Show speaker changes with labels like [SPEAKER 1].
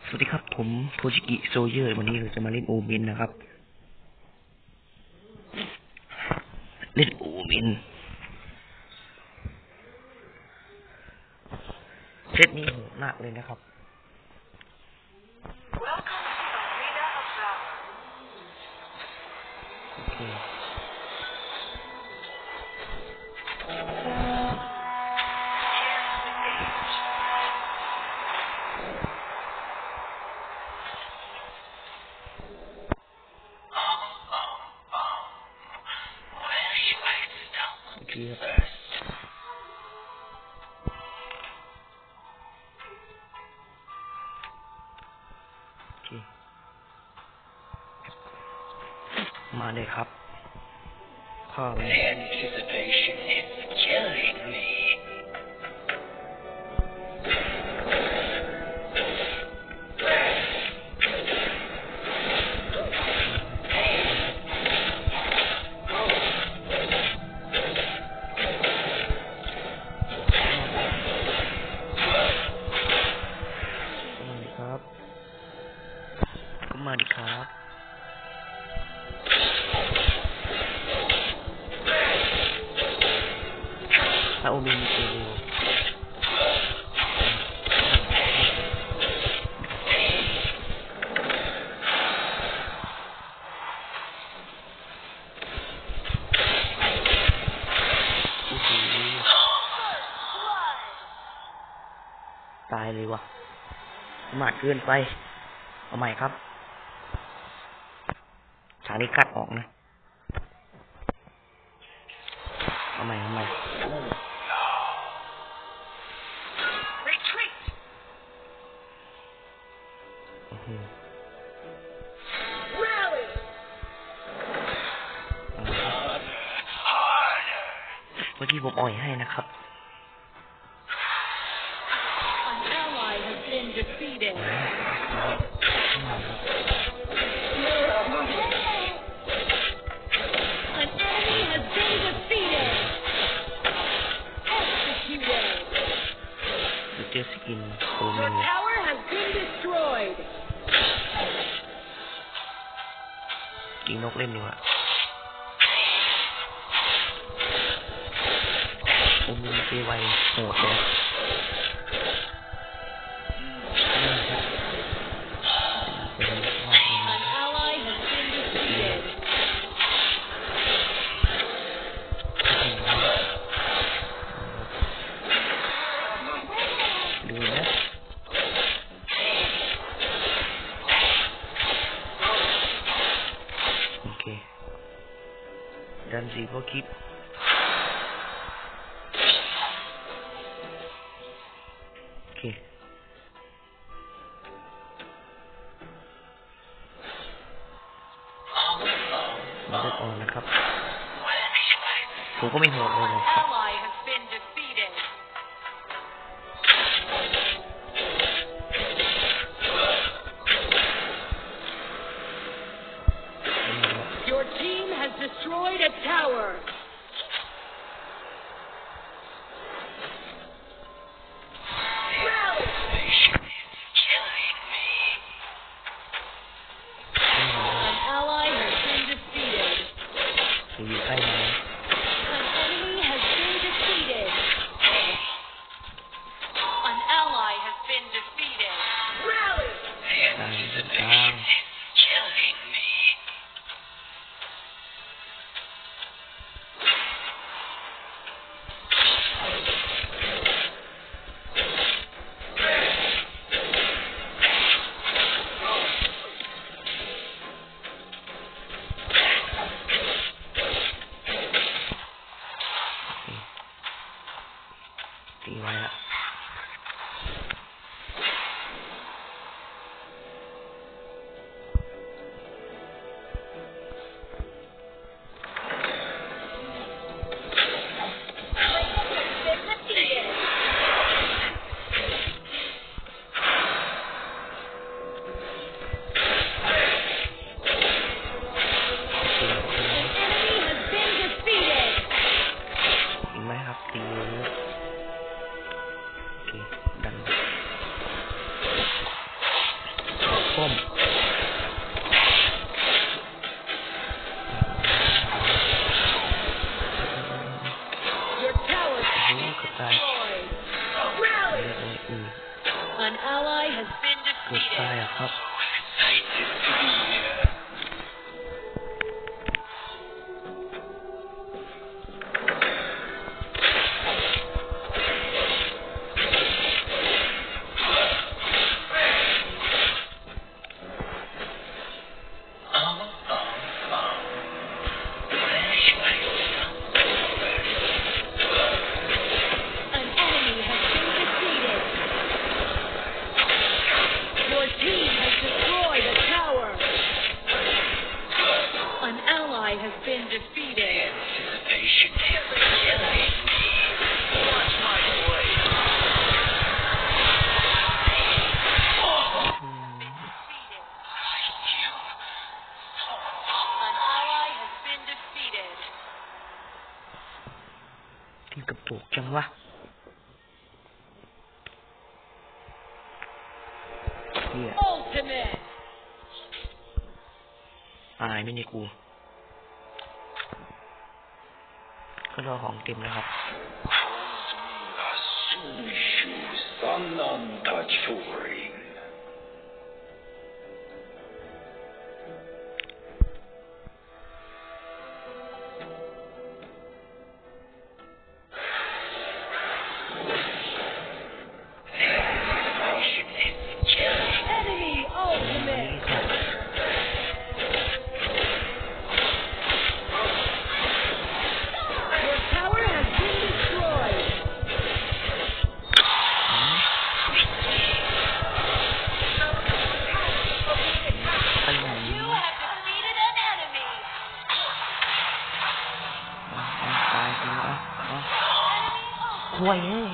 [SPEAKER 1] สวัสดีครับผมโทชิกิโซเยอร์วันนี้เราจะมาเล่นโอเมนนะครับเล่นโอเมนเซตนี้โหดมากเลยนะครับโอเคมาเลยครับข้าวมาดิครับถ้าโอเมนเร็วตายเลยวะมากเกินไปเอาใหม่ครับฉากนี้คัดออกนะเอาใหม่เมื่อกี้ผมอ่อยให้นะครับเจอสกินโอเมนกินนกเล่นดีกว่าโอเมนเจไวโหดเลยดันสีก็คิดโอเคมาได้ก่อนนะครับผมก็ไม่โหดเลยนะครับ
[SPEAKER 2] Destroyed a tower. An ally has been defeated. An enemy has been An ally has been
[SPEAKER 1] เกิดตาย
[SPEAKER 2] defeated.
[SPEAKER 1] อะครับ
[SPEAKER 2] An enemy has been defeated. Your team has destroyed a tower. An ally has been defeated.
[SPEAKER 3] Anticipation is killing me. Watch my blade.
[SPEAKER 2] An ally has been defeated.
[SPEAKER 1] กินกระปุกจังวะเฮีย
[SPEAKER 2] Ultimate.
[SPEAKER 1] อายไม่นี่กูก็รอของเต็มแล้วครับ
[SPEAKER 2] Enemy ultimate. Your tower has been destroyed.
[SPEAKER 1] ไปไหน
[SPEAKER 2] You have defeated an enemy.
[SPEAKER 1] ตายไปแล้วห่วยเอ้ย